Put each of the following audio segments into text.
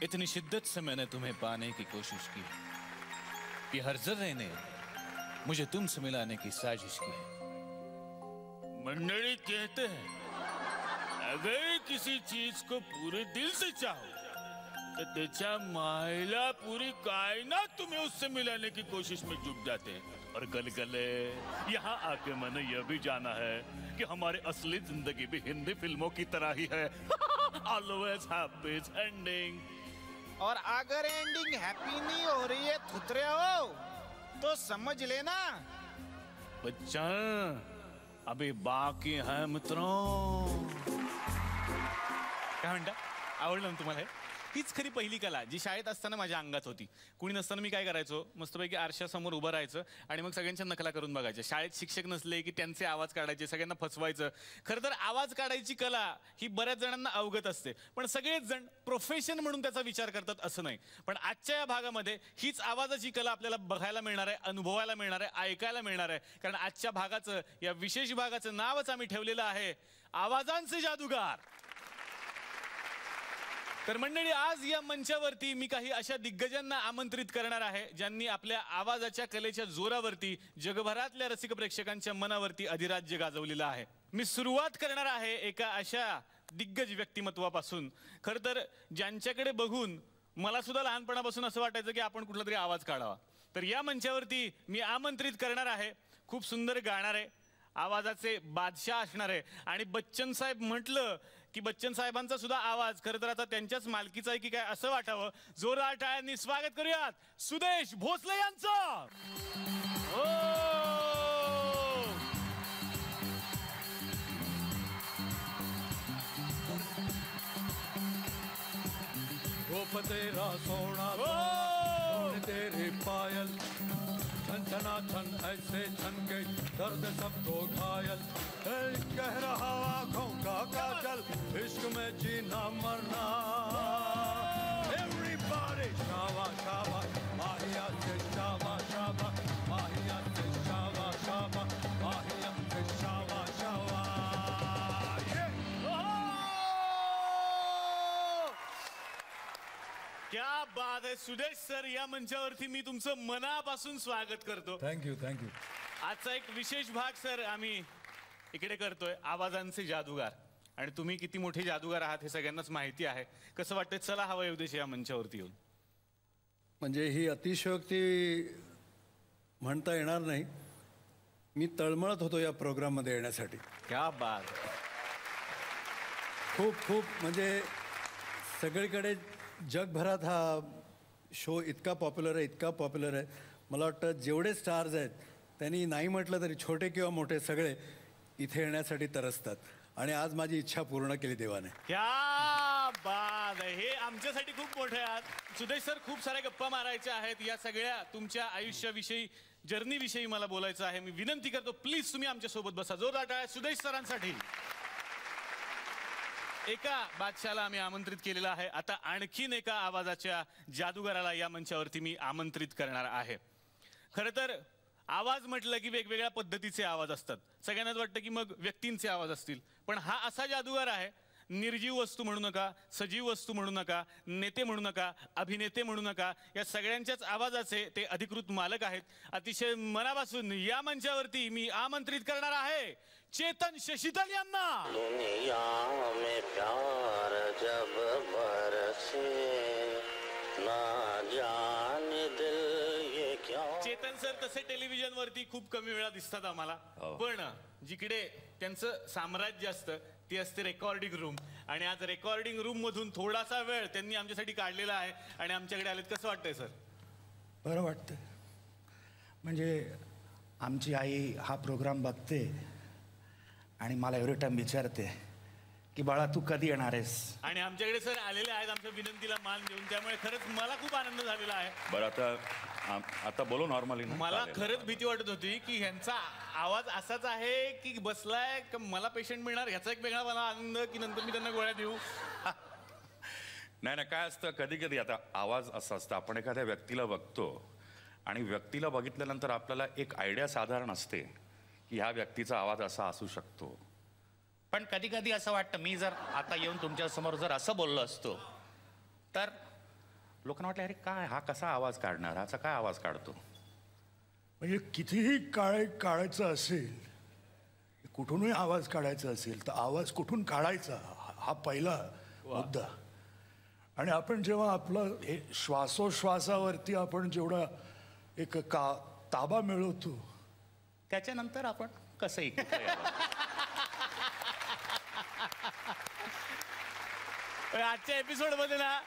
इतनी शिद्दत से मैंने तुम्हें पाने की कोशिश की कि हर जर्रे ने मुझे तुमसे मिलाने की साजिश की। मंडली कहते हैं अगर किसी चीज को पूरे दिल से चाहो तो त्याच्या मायला पूरी कायनात तुम्हें उससे मिलाने की कोशिश में जुट जाते हैं। और गलगले यहाँ आके मैंने यह भी जाना है कि हमारी असली जिंदगी भी हिंदी फिल्मों की तरह ही है। Always happy ending. और अगर एंडिंग हैप्पी नहीं हो रही है थुतरे हो तो समझ लेना बच्चा अभी बाकी है मित्रों। काय म्हणता, आवडलं ना तुम्हाला? हीच खरी पहिली कला जी शाळेत असताना माझ्या अंगात होती। कुणी नसताना मी काय करायचो, मस्तपैकी आरशासमोर उभं राहायचं आणि मग सगळ्यांच्या नकला करून बघायच्या। शाळेत शिक्षक नसले की त्यांचे आवाज काढायचे, सगळ्यांना फसवायचं। खरं तर आवाज काढायची कला ही बऱ्याच जणांना अवगत असते, पण सगळेच जण प्रोफेशन म्हणून त्याचा विचार करतात असं नाही। पण आजच्या या भागामध्ये हीच आवाजाची कला आपल्याला बघायला मिळणार आहे, अनुभवायला मिळणार आहे, ऐकायला मिळणार आहे। कारण आजच्या भागाचं, या विशेष भागाचं नावच आम्ही ठेवलेलं आहे आवाजांचे जादूगार। तर मंडळी, आज या मंचावरती मी काही अशा दिग्गजांना आमंत्रित करणार आहे ज्यांनी आपल्या आवाजाच्या कलेच्या जोरावरती जगभरातल्या रसिक प्रेक्षकांच्या मनावरती अधिराज्य गाजवलेलं आहे। मी सुरुवात करणार आहे एका अशा दिग्गज व्यक्तिमत्वापासून, खरं तर ज्यांच्याकडे बघून मला सुद्धा लहानपणापासून असं वाटायचं की आपण कुठला तरी आवाज काढावा। तर या मंचावरती मी आमंत्रित करणार आहे खूप सुंदर गाणारे, आवाजाचे बादशाह असणारे, आणि बच्चन साहेब म्हटलं की बच्चन साहेबांचा सुद्धा आवाज खरं तर आता त्यांच्याच मालकीचा आहे की काय असं वाटावं। जोरदार टाळ्यांनी स्वागत करूयात सुदेश भोसले यांचं। रूप तेरा सोना तेरे पायल छन छन ऐसे छन के दर्द सबको घायल। कह रहा आँखों का काजल इश्क में जीना मरना। Everybody शावा शावा माहिया से शावा शावा माहिया से शावा शावा माहिया से शावा शावा। क्या बात है सुदेश सर, या मंचावरती मी तुमचं मनापासून स्वागत करतो। Thank you thank you. आजचा एक विशेष भाग सर आम्ही इकडे करतोय आवाजांचे जादूगार, आणि तुम्ही किती मोठे जादूगार आहात हे सगळ्यांनाच माहिती आहे। कसं वाटतंय चला हवा येऊ देश या मंचावरती येऊन? म्हणजे ही अतिशयोक्ती म्हणता येणार नाही, मी तळमळत होतो या प्रोग्राममध्ये येण्यासाठी। क्या बात। खूप खूप म्हणजे सगळीकडे जगभरात हा शो इतका पॉप्युलर आहे, इतका पॉप्युलर आहे। मला वाटतं जेवढे स्टार्स आहेत त्यांनी नाही म्हटलं तरी छोटे किंवा मोठे सगळे इथे येण्यासाठी तरसतात, आणि आज माझी इच्छा पूर्ण केली देवाने। क्या बात आहे, हे आमच्यासाठी खूप मोठे आहात सुदेश सर। खूप साऱ्या गप्पा मारायच्या आहेत, या सगळ्या तुमच्या आयुष्याविषयी, जर्नीविषयी मला बोलायचं आहे। मी विनंती करतो प्लीज तुम्ही आमच्या सोबत बसा। जोरदार टाळ्या सुदेश सरांसाठी। एका बादशाला आम्ही आमंत्रित केलेला आहे, आता आणखीन एका आवाजाच्या जादूगाराला या मंचावरती मी आमंत्रित करणार आहे। खरं तर आवाज म्हटलं की वेगवेगळ्या पद्धतीचे आवाज असतात, सगळ्यांनाच वाटतं की मग व्यक्तींचे आवाज असतील, पण हा असा जादूगार आहे, निर्जीव वस्तू म्हणू नका, सजीव वस्तू म्हणू नका, नेते म्हणू नका, अभिनेते म्हणू नका, या सगळ्यांच्याच आवाजाचे ते अधिकृत मालक आहेत। अतिशय मनापासून या मंचावरती मी आमंत्रित करणार आहे चेतन शशितल यांना। दुनिया में प्यार जब बरसे ना जाने दिल ये क्या। चेतन सर तसे टेलिव्हिजन वरती खूप कमी वेळा दिसतात आम्हाला, पण जिकडे त्यांचं साम्राज्य असतं ती असते रेकॉर्डिंग रूम, आणि आज रेकॉर्डिंग रूम मधून थोडासा वेळ त्यांनी आमच्यासाठी काढलेला आहे आणि आमच्याकडे आलेत। कसं वाटतंय सर? बरं वाटतं, म्हणजे आमची आई हा प्रोग्राम बघते आणि मला एव्हरी टाइम विचारते की बाळा तू कधी येणार आहेस, आणि आमच्याकडे सर आलेले आहेत आमच्या विनंतीला मान देऊन, त्यामुळे खरंच मला खूप आनंद झालेला आहे। बरं आता बोलो नॉर्मली। मला खरंच भीती वाटत होती की ह्यांचा आवाज असाच आहे की बसलाय का मला पेशंट मिळणार, ह्याचा एक वेगळा मला आनंद की नंतर मी त्यांना गोळ्या देऊ। नाही नाही, काय असतं कधी कधी आता आवाज असा असतं, आपण एखाद्या व्यक्तीला बघतो आणि व्यक्तीला बघितल्यानंतर आपल्याला एक आयडिया साधारण असते की ह्या व्यक्तीचा आवाज असा असू शकतो, पण कधी कधी असं वाटतं मी जर आता येऊन तुमच्या समोर जर असं बोललो असतो तर लोकांना वाटलं अरे काय हा कसा आवाज काढणार, ह्याचा काय आवाज काढतो. म्हणजे कितीही काढायचं असेल, कुठूनही आवाज काढायचा असेल तर आवाज कुठून काढायचा हा पहिला मुद्दा. आणि आपण जेव्हा आपलं हे श्वासोश्वासावरती आपण जेवढा एक ताबा मिळवतो, त्याच्यानंतर आपण कसंही कुठेही आवाज. आजच्या एपिसोड मध्ये ना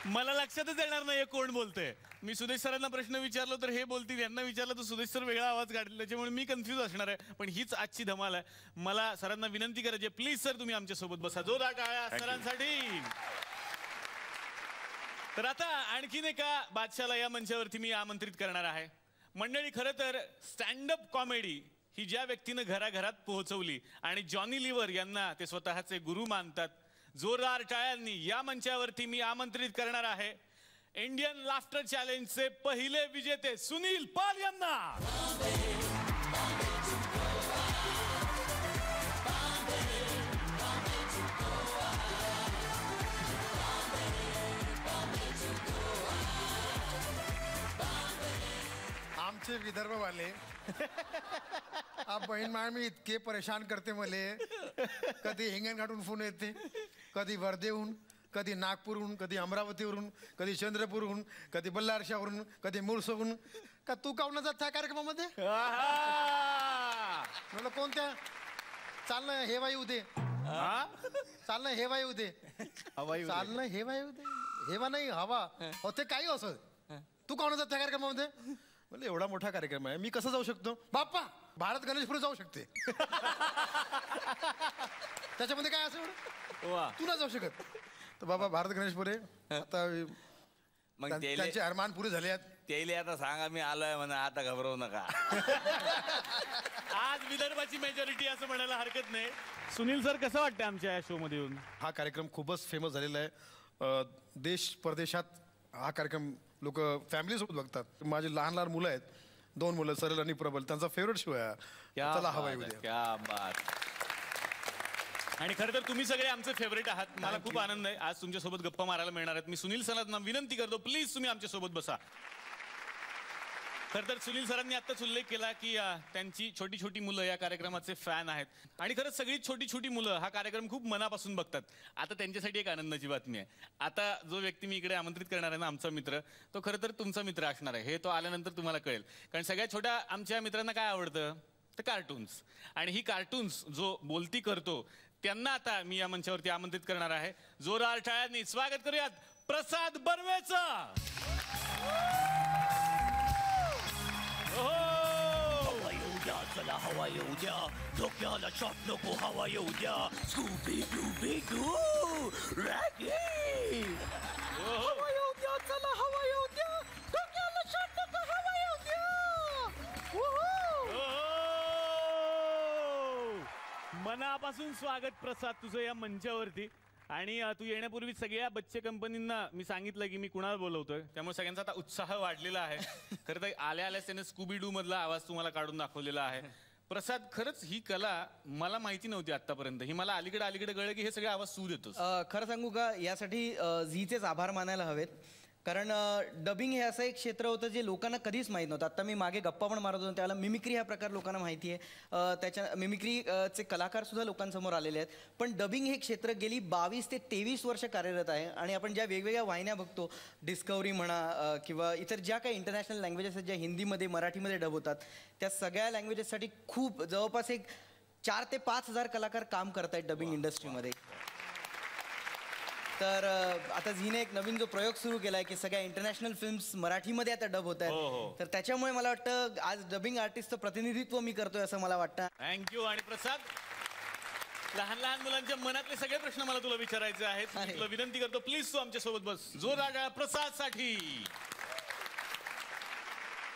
मला लक्षातच येणार नाही कोण बोलतंय. मी सुदेश सरांना प्रश्न विचारलो तर हे बोलतील, यांना विचारलं तर सुदेश सर वेगळा आवाज काढतील, त्याच्यामुळे मी कन्फ्यूज असणार आहे. पण हीच आजची धमाल आहे. मला सरांना विनंती करायची, प्लीज सर तुम्ही आमच्या सोबत बसा. जोरदार टाळ्या सरांसाठी. तर आता आणखीन एका बादशाला या मंचावरती मी आमंत्रित करणार आहे. मंडळी, खरं तर स्टँडअप कॉमेडी ही ज्या व्यक्तीनं घराघरात पोहोचवली आणि जॉनी लिव्हर यांना ते स्वतःचे गुरु मानतात, जोरदार टाळ्यांनी या मंचावरती मी आमंत्रित करणार आहे इंडियन लाफ्टर चॅलेंजचे पहिले विजेते सुनील पाल यांना. आमचे विदर्भवाले बहीण माळ मी इतके परेशान करते मले. कधी हिंगण घाटून फोन येते, कधी वर्धेहून, कधी नागपूरहून, कधी अमरावतीवरून, कधी चंद्रपूरहून, कधी बल्लारशावरून, कधी मुळसहून. का तू काऊन जात त्या कार्यक्रमामध्ये? म्हणलं कोणत्या? चालणं हे वायू दे, चालणं हे वायू दे, चालणं हे वायू दे, हेवा नाही हवा होते काही असं. तू काऊन जात त्या कार्यक्रमामध्ये? म्हणजे एवढा मोठा कार्यक्रम आहे, मी कसं जाऊ शकतो? बाप्पा भारत गणेशपुरी जाऊ शकते. त्याच्यामध्ये काय असं एवढं? तू नाही जाऊ शकत. तर बाबा भारत गणेशपुरे आता मग त्यांचे अरमान पुरे झाले आहेत. त्याला आता सांगा मी आलोय म्हणा, आता घबरवू नका. आज विदर्भाची मेजॉरिटी असं म्हणायला हरकत नाही. सुनील सर, कसं वाटतं आमच्या या शो मध्ये येऊन? हा कार्यक्रम खूपच फेमस झालेला आहे. देश परदेशात हा कार्यक्रम लोक फॅमिली सोबत बघतात. माझी लहान लहान मुलं आहेत, 2 मुलं, सरल आणि प्रबल, त्यांचा फेवरेट शो आहे. चला हवा येऊ द्या. क्या बात. आणि खरं तर तुम्ही सगळे आमचे फेवरेट आहात. मला खूप आनंद आहे आज तुमच्यासोबत गप्पा मारायला मिळणार आहेत. मी सुनील सरांना विनंती करतो, प्लीज तुम्ही आमच्या सोबत बसा. खरं तर सुनील सरांनी आत्ताच उल्लेख केला की त्यांची छोटी छोटी मुलं या कार्यक्रमाचे फॅन आहेत. आणि खरंच सगळी छोटी छोटी मुलं हा कार्यक्रम खूप मनापासून बघतात. आता त्यांच्यासाठी एक आनंदाची बातमी आहे. आता जो व्यक्ती मी इकडे आमंत्रित करणार आहे ना, आमचा मित्र, तो खरं तर तुमचा मित्र असणार आहे. हे तो आल्यानंतर तुम्हाला कळेल. कारण सगळ्यात छोट्या आमच्या मित्रांना काय आवडतं तर कार्टून्स. आणि ही कार्टून्स जो बोलती करतो त्यांना आता मी या मंचावरती आमंत्रित करणार आहे. जोरदार टाळ्यांनी स्वागत करूयात प्रसाद बर्वेचं. हवा येऊ द्या, चला हवा येऊ द्या, डोक्याला शॉट नको, हवा येऊ द्या. स्कूबी डूबी डू रॅगी. हवा येऊ द्या, चला हवा येऊ द्या, डोक्याला शॉट नको, हवा येऊ द्या. मनापासून स्वागत प्रसाद तुझं या मंचावरती. आणि तू येण्यापूर्वी सगळ्या बच्चे कंपनींना मी सांगितलं की मी कुणाला बोलवतोय, त्यामुळे सगळ्यांचा आता उत्साह वाढलेला आहे. खरं तर आल्या आल्याच त्याने स्कूबी डू मधला आवाज तुम्हाला काढून दाखवलेला आहे. प्रसाद, खरंच ही कला मला माहिती नव्हती आतापर्यंत. ही मला अलीकडे कळलं की हे सगळे आवाज तू देतोस. खरं सांगू का, यासाठी झीचेच आभार मानायला हवेत. कारण डबिंग हे असं एक क्षेत्र होतं जे लोकांना कधीच माहीत नव्हतं. आता मी मागे गप्पा पण मारत होतो त्याला मिमिक्री हा प्रकार लोकांना माहिती आहे. त्याच्या मिमिक्रीचे कलाकार सुद्धा लोकांसमोर आलेले आहेत. पण डबिंग हे क्षेत्र गेली 22 ते 23 वर्ष कार्यरत आहे. आणि आपण ज्या वेगवेगळ्या वाहिन्या बघतो, डिस्कवरी म्हणा किंवा इतर ज्या काही इंटरनॅशनल लँग्वेजेस आहेत ज्या हिंदीमध्ये मराठीमध्ये डब होतात, त्या सगळ्या लँग्वेजेससाठी खूप जवळपास एक 4 ते 5 हजार कलाकार काम करत आहेत डबिंग इंडस्ट्रीमध्ये. तर आता झीने एक नवीन जो प्रयोग सुरू केला आहे की सगळ्या इंटरनॅशनल फिल्म्स मराठीमध्ये आता डब होत आहेत. तर त्याच्यामुळे मला वाटतं आज डबिंग आर्टिस्टचं प्रतिनिधित्व मी करतोय असं मला वाटतं. थँक्यू. आणि प्रसाद, लहान लहान मुलांच्या मनातले सगळे प्रश्न मला तुला विचारायचे आहेत. मी तुला विनंती करतो, प्लीज तू आमच्या सोबत बस. जोरदार प्रसाद साठी.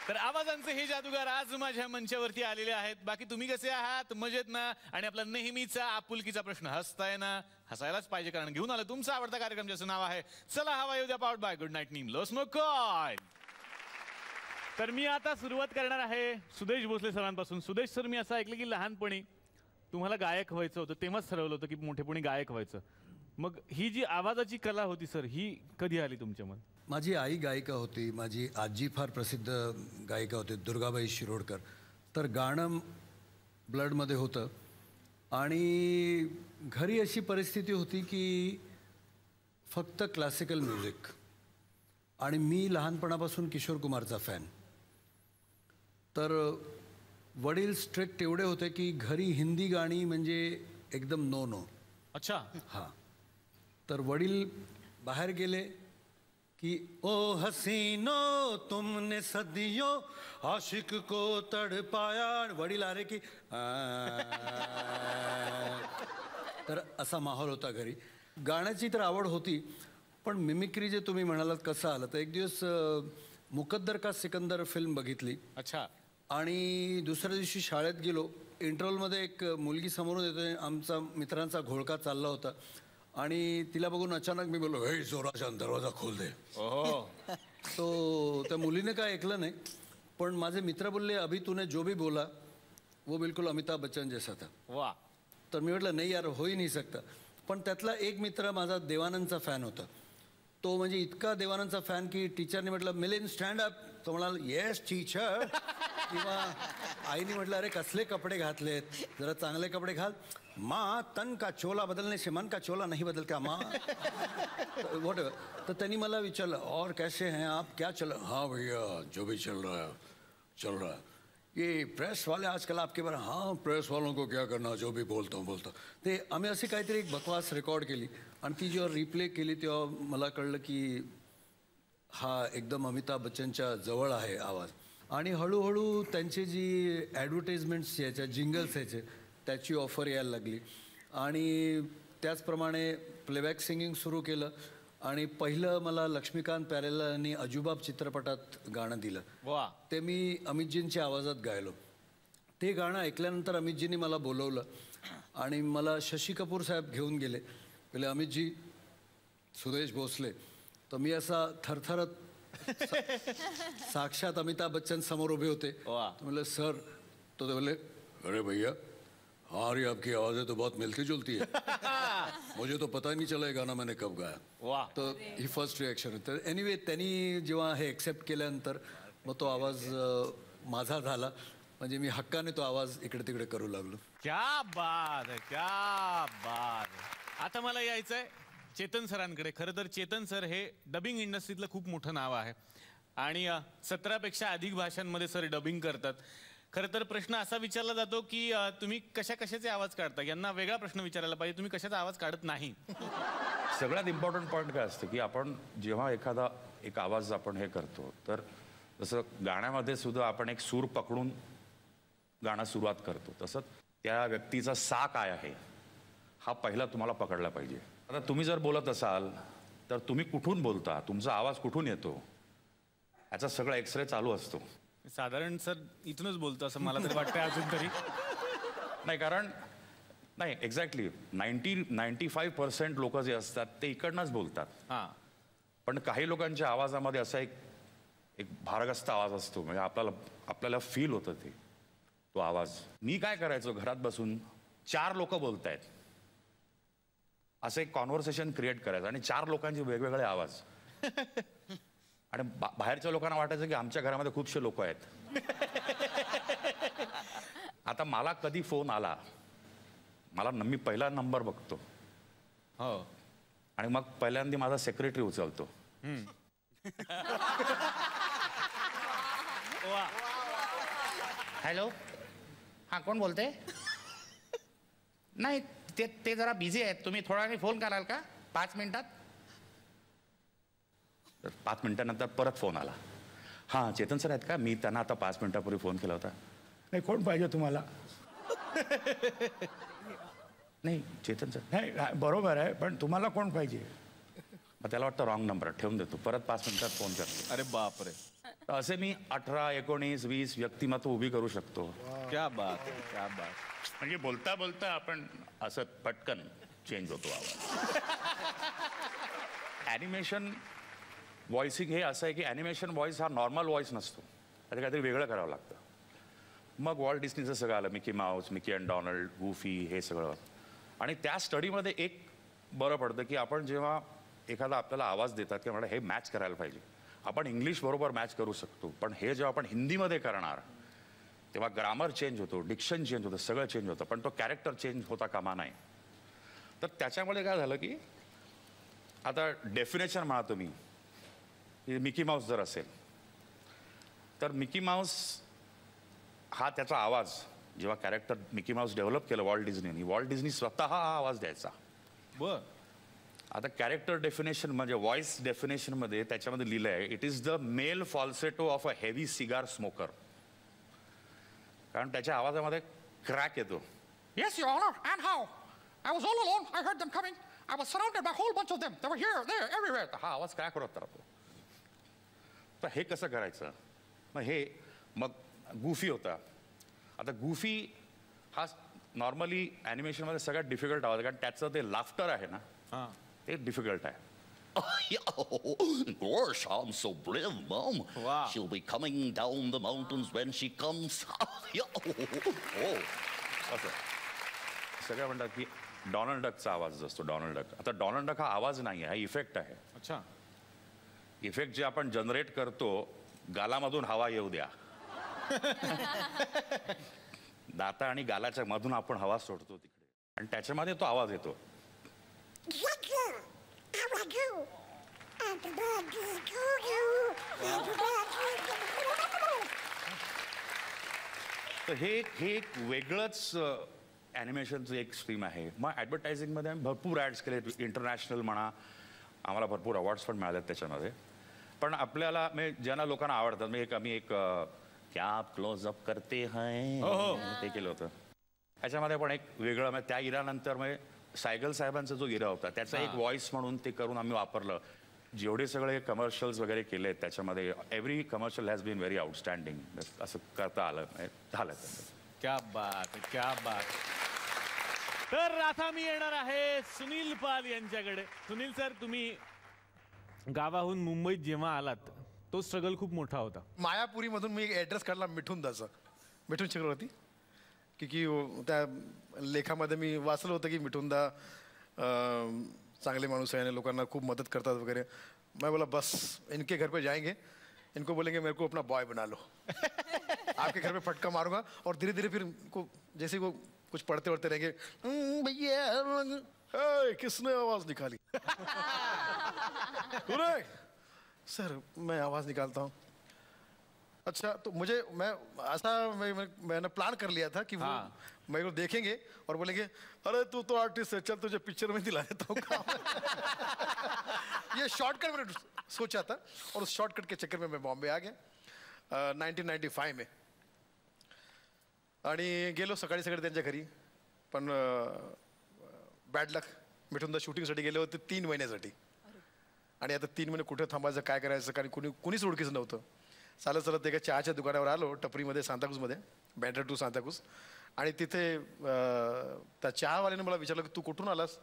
तर आवाजांचे हे जादूगार आज माझ्या मंचावरती आलेले आहेत. बाकी तुम्ही कसे आहात? मजेत ना? आणि आपला नेहमीचा आपुलकीचा प्रश्न, हसताय ना? हसायलाच पाहिजे, कारण घेऊन आलं तुमचा आवडता कार्यक्रम ज्याचं नाव आहे चला हवा येऊ द्या, powered by good night Neem low smoke coil. तर मी आता सुरुवात करणार आहे सुदेश भोसले सरांपासून. सुदेश सर, मी असं ऐकलं की लहानपणी तुम्हाला गायक व्हायचं होतं, तेव्हाच ठरवलं होतं की मोठेपणी गायक व्हायचं. मग ही जी आवाजाची कला होती सर, ही कधी आली तुमच्या मनात? माझी आई गायिका होती, माझी आजी फार प्रसिद्ध गायिका होती, दुर्गाबाई शिरोडकर. तर गाणं ब्लडमध्ये होतं आणि घरी अशी परिस्थिती होती की फक्त क्लासिकल म्युझिक आणि मी लहानपणापासून किशोर कुमारचा फॅन. तर वडील स्ट्रिक्ट एवढे होते की घरी हिंदी गाणी म्हणजे एकदम नो नो. अच्छा. हां. तर वडील बाहेर गेले कि ओ हसीनो तुमने सदियों आशिक को तड़पाया. वडील आले की तर असा माहोल होता घरी. गाण्याची तर आवड होती, पण मिमिक्री जे तुम्ही म्हणालात कसं आलं, तर एक दिवस मुकद्दर का सिकंदर फिल्म बघितली. अच्छा. आणि दुसऱ्या दिवशी शाळेत गेलो. इंटरव्हलमध्ये एक मुलगी समोरून येते, आमचा मित्रांचा घोळका चालला होता आणि तिला बघून अचानक मी बोललो, हे जोराचा दरवाजा खोल दे. तो त्या मुलीने काय ऐकलं नाही, पण माझे मित्र बोलले, अभी तूने जो भी बोला वो बिलकुल अमिताभ बच्चन जैसा था. वा. तर मी म्हटलं नाही यार, होई नाही सकता. पण त्यातला एक मित्र माझा देवानंदचा फॅन होता. तो म्हणजे इतका देवानंदचा फॅन की टीचरने म्हटलं, मिलिंद स्टँड अप. तो म्हणाला, येस टीचर. किंवा आईने म्हटलं, अरे कसले कपडे घातलेत, जरा चांगले कपडे घाल. माँ तन का चोला बदलने से मन का चोला नहीं बदल क्या माँ. वॉट. तर त्यांनी मला विचारलं, और कैसे हैं आप, क्या चल. हाँ भैया, जो भी चल रहा है चल रहा है. ये प्रेस वाले आजकल आपके बारे. हाँ, प्रेस वालों को क्या करना, जो भी बोलता हूँ बोलता. ते आम्ही अशी काहीतरी एक बकवास रेकॉर्ड केली आणि ती जेव्हा रिप्ले केली तेव्हा मला कळलं की हा एकदम अमिताभ बच्चनच्या जवळ आहे आवाज. आणि हळूहळू त्यांची जी ॲडव्हर्टाइजमेंट्स यायच्या, जिंगल्स यायचे, त्याची ऑफर यायला लागली आणि त्याचप्रमाणे प्लेबॅक सिंगिंग सुरू केलं. आणि पहिलं मला लक्ष्मीकांत प्यारेलांनी अजुबाब चित्रपटात गाणं दिलं. वा. ते मी अमितजींच्या आवाजात गायलो. ते गाणं ऐकल्यानंतर अमितजींनी मला बोलवलं आणि मला शशी कपूर साहेब घेऊन गेले. पहिले अमितजी, सुरेश भोसले. तर मी असा थरथरत साक्षात अमिताभ बच्चन समोर उभे होते. म्हणलं सर. तो ते बोलले, अरे भैया हमारी आपकी आवाज़ें तो बहुत मिलती जुलती है. मुझे तो पता ही नहीं चला ये गाना मैंने कब गाया. वाह. तर ही फर्स्ट रिॲक्शन होतं. एनिवे त्यांनी जेव्हा हे एक्सेप्ट केल्यानंतर मग तो आवाज माझा झाला. म्हणजे मी हक्काने तो आवाज इकडे तिकडे करू लागलो. क्या बात आहे, क्या बात आहे. आता मला यायचंय चेतन सरांकडे. खरं तर चेतन सर हे डबिंग इंडस्ट्रीतलं खूप मोठं नाव आहे आणि 17पेक्षा अधिक भाषांमध्ये सर डबिंग करतात. खरं तर प्रश्न असा विचारला जातो की तुम्ही कशाचे आवाज काढता. यांना वेगळा प्रश्न विचारायला पाहिजे, तुम्ही कशाचा आवाज काढत नाही. सगळ्यात इम्पॉर्टंट पॉईंट काय असतं की आपण जेव्हा एखादा एक आवाज आपण हे करतो, तर जसं गाण्यामध्ये सुद्धा आपण एक सूर पकडून गाणं सुरुवात करतो, तसं त्या व्यक्तीचा सा काय आहे हा पहिला तुम्हाला पकडला पाहिजे. आता तुम्ही जर बोलत असाल तर तुम्ही कुठून बोलता, तुमचा आवाज कुठून येतो, याचा सगळा एक्सरे चालू असतो. साधारण सर इथूनच बोलतो असं मला तरी वाटतं अजून तरी. नाही, कारण नाही, एक्झॅक्टली 95% लोक जे असतात ते इकडनंच बोलतात. हां. पण काही लोकांच्या आवाजामध्ये असा एक भारग्रस्त आवाज असतो, म्हणजे आपल्याला फील होतं तो आवाज. मी काय करायचो, घरात बसून 4 लोक बोलतायत असं एक कॉन्व्हर्सेशन क्रिएट करायचं आणि 4 लोकांचे वेगवेगळे आवाज. आणि बाहेरच्या लोकांना वाटायचं की आमच्या घरामध्ये खूपशे लोक आहेत. आता मला कधी फोन आला, मी पहिला नंबर बघतो हो आणि मग पहिल्यांदा माझा सेक्रेटरी उचलतो. हॅलो, हां कोण बोलते. नाही ते जरा बिझी आहेत, तुम्ही थोड्या वेळाने फोन कराल का 5 मिनिटात. 5 मिनिटानंतर परत फोन आला, हां चेतन सर आहेत का, मी त्यांना आता 5 मिनिटापूर्वी फोन केला होता. नाही, कोण पाहिजे तुम्हाला. नाही चेतन सर. नाही, बरोबर आहे, पण तुम्हाला कोण पाहिजे. मग त्याला वाटतं रॉंग नंबर, ठेवून देतो, परत 5 मिनिटात फोन करतो. अरे बापरे. तर असे मी 18, 19, 20 व्यक्तिमत्व उभी करू शकतो. क्या बात, क्या बात. म्हणजे बोलता बोलता आपण असं पटकन चेंज होतो आवाज. ॲनिमेशन व्हॉइसिंग हे असं आहे की ॲनिमेशन व्हॉइस हा नॉर्मल व्हॉइस नसतो, त्याचं काहीतरी वेगळं करावं लागतं. मग वॉल्ट डिस्नीचं सगळं आलं, Mickey Mouse, Mickey and Donald, goofy, हे सगळं. आणि त्या स्टडीमध्ये एक बरं पडतं की आपण जेव्हा एखादा आपल्याला आवाज देतात की मला हे मॅच करायला पाहिजे. आपण इंग्लिश बरोबर मॅच करू शकतो, पण हे जेव्हा आपण हिंदीमध्ये करणार तेव्हा ग्रामर चेंज होतो, डिक्शन चेंज होतं, सगळं चेंज होतं, पण तो कॅरेक्टर चेंज होता कामा नाही. तर त्याच्यामध्ये काय झालं की आता डेफिनेशन म्हणा तुम्ही, मिकी माऊस जर असेल तर मिकी माऊस हा त्याचा आवाज जेव्हा कॅरेक्टर मिकी माऊस डेव्हलप केलं वॉल्ट डिझनी स्वतः हा आवाज द्यायचा. बर. आता कॅरेक्टर डेफिनेशन म्हणजे व्हॉइस डेफिनेशनमध्ये त्याच्यामध्ये लिहिलं आहे, it is the male falsetto of a heavy cigar smoker. कारण त्याच्या आवाजामध्ये क्रॅक येतो. Yes, Your Honor, and how? I was all alone. I heard them coming. I was surrounded by a whole bunch of them. They were here, there, everywhere. हा आवाज crack होत राहतो. तर हे कसं करायचं? मग गुफी होता. आता गुफी हा नॉर्मली ॲनिमेशनमध्ये सगळ्यात डिफिकल्ट आवाज, कारण त्याचं ते लाफ्टर आहे ना, ते डिफिकल्ट आहे. Gosh, I'm so brave, Mom. Wow. She'll be coming down the mountains when she comes. असं सगळं म्हणतात की डॉनल्ड डकचा आवाज असतो. डॉनल्ड डक, आता डॉनल्ड डक हा आवाज नाही आहे, हा इफेक्ट आहे. अच्छा. इफेक्ट जे आपण जनरेट करतो, गालामधून हवा येऊ द्या, दाता आणि गालाच्या मधून आपण हवा सोडतो तिकडे, आणि त्याच्यामध्ये तो आवाज येतो. तर हे एक वेगळंच ॲनिमेशनचं एक स्ट्रीम आहे. मग ॲडव्हर्टायझिंगमध्ये आम्ही भरपूर ॲड्स केले, इंटरनॅशनल म्हणा, आम्हाला भरपूर अवॉर्ड्स पण मिळालेत त्याच्यामध्ये. पण आपल्याला म्हणजे ज्यांना लोकांना आवडतात, आम्ही एक क्या आप क्लोजअप करते हैं ते केलं होतं. त्याच्यामध्ये पण एक वेगळं म्हणजे त्या इरानंतर म्हणजे सायगल साहेबांचा जो इरा होता त्याचा एक व्हॉइस म्हणून ते करून आम्ही वापरलं. जेवढे सगळे कमर्शियल्स वगैरे केले त्याच्यामध्ये every commercial has been very outstanding. असं करता आलं झालं. क्या बात, क्या बात. तर आता मी येणार आहे सुनील पाल यांच्याकडे. सुनील सर, तुम्ही गावाहून मुंबईत जेव्हा आलात तो स्ट्रगल खूप मोठा होता. मायापुरीमधून मी एक ॲड्रेस काढला मिठुनदाचा, मिठून चक्रवर्ती, की त्या लेखामध्ये मी वाचलं होतं की मिठुनदा चांगले माणूस आहे आणि लोकांना खूप मदत करतात वगैरे. मैं बोला बस इनके घर पे जाएंगे, इनको बोलेंगे मेरे को अपना बॉय बना लो, आपके घर पे फटका मारूंगा और धीरे धीरे फिर इनको जैसे वो कुछ पढ़ते वढ़ते रहेंगे, भैया किसने आवाज निकाली? सर मैं आवाज निकालता हूँ. अच्छा, तो मैंने प्लान कर लिया था कि वो मेरे को देखेंगे और बोलेंगे अरे तू तो आर्टिस्ट है, चल तुझे पिक्चर में दिला देता हूँ काम. ये शॉर्टकट मैंने सोचा था और उस शॉर्टकट के चक्कर में मैं बॉम्बे आ गया 1995 में. आणि गेलो सकाळी त्यांच्या घरी. पण बॅड लक, मिठुनदा शूटिंगसाठी गेले होते 3 महिन्यासाठी. आणि आता 3 महिने कुठे थांबायचं, काय करायचं, कारण कुणीच ओळखीचं नव्हतं. चालत एका चहाच्या दुकानावर आलो टपरीमध्ये, सांताक्रूजमध्ये, बँड्रा टू सांताक्रूज. आणि तिथे त्या चहावाल्याने मला विचारलं की तू कुठून आलास?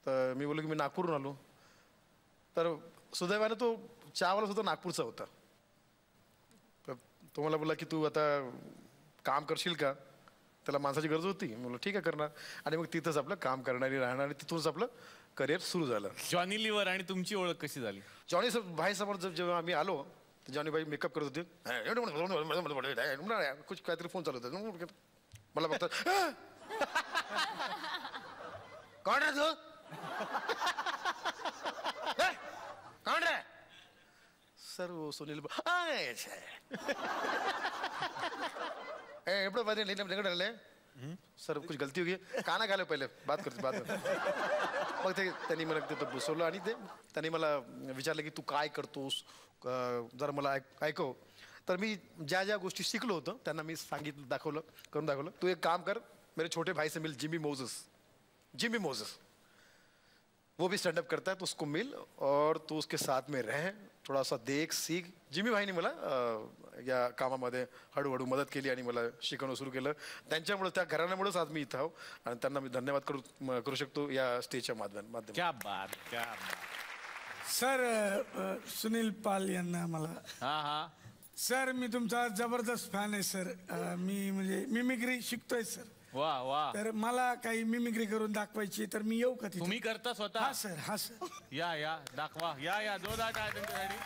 तर मी बोललो की मी नागपूरहून आलो. तर सुदैवाने तो चहावाला सुद्धा नागपूरचा होता. तर तो मला बोलला की तू आता काम करशील का? त्याला माणसाची गरज होती. मी बोललो ठीक आहे करणार. आणि मग तिथंच आपलं काम करणारी राहणार आणि तिथूनच आपलं करिअर सुरू झालं. जॉनी लिव्हर आणि तुमची ओळख कशी झाली? जॉनी भाई समोर जेव्हा आम्ही आलो तर जॉनी भाई मेकअप करत होते. कुछ काहीतरी फोन चालू होता. मला बघतात, कोण रे तू? कोण रे? सर वो सुनील. सर कुछ गलती होगी, काना घालो पहिले, बात करते बात. मग त्यांनी मला तिथं बसवलं आणि त्यांनी मला विचारलं की तू काय करतोस, जरा मला ऐकव. तर मी ज्या ज्या गोष्टी शिकलो होतो त्यांना मी सांगितलं, करून दाखवलं. तू एक काम कर, मेरे छोटे भाई से मिल, जिमी मोजेस, वो भी स्टैंड अप करता है, तो उसको मिल और तू उसके साथ में रह, थोड़ा सा देख सीख. जिमी भाईने मला या कामामध्ये हळूहळू मदत केली आणि मला शिकवणं सुरू केलं. त्यांच्यामुळे, त्या घराण्यामुळेच आज मी इथं आहो आणि त्यांना मी धन्यवाद करू शकतो या स्टेजच्या माध्यमातून. क्या बात, क्या बात. सर सुनील पाल यांना मला. सर मी तुमचा जबरदस्त फॅन आहे सर. मी म्हणजे मिमिक्री शिकतोय सर. वा वा. तर मला काही मिमिक्री करून दाखवायची, तर मी येऊ का तिथे? तुम्ही करता स्वतः? हा सर, हा सर. या दाखवा. या जोरदार टाळ्या त्यांच्यासाठी.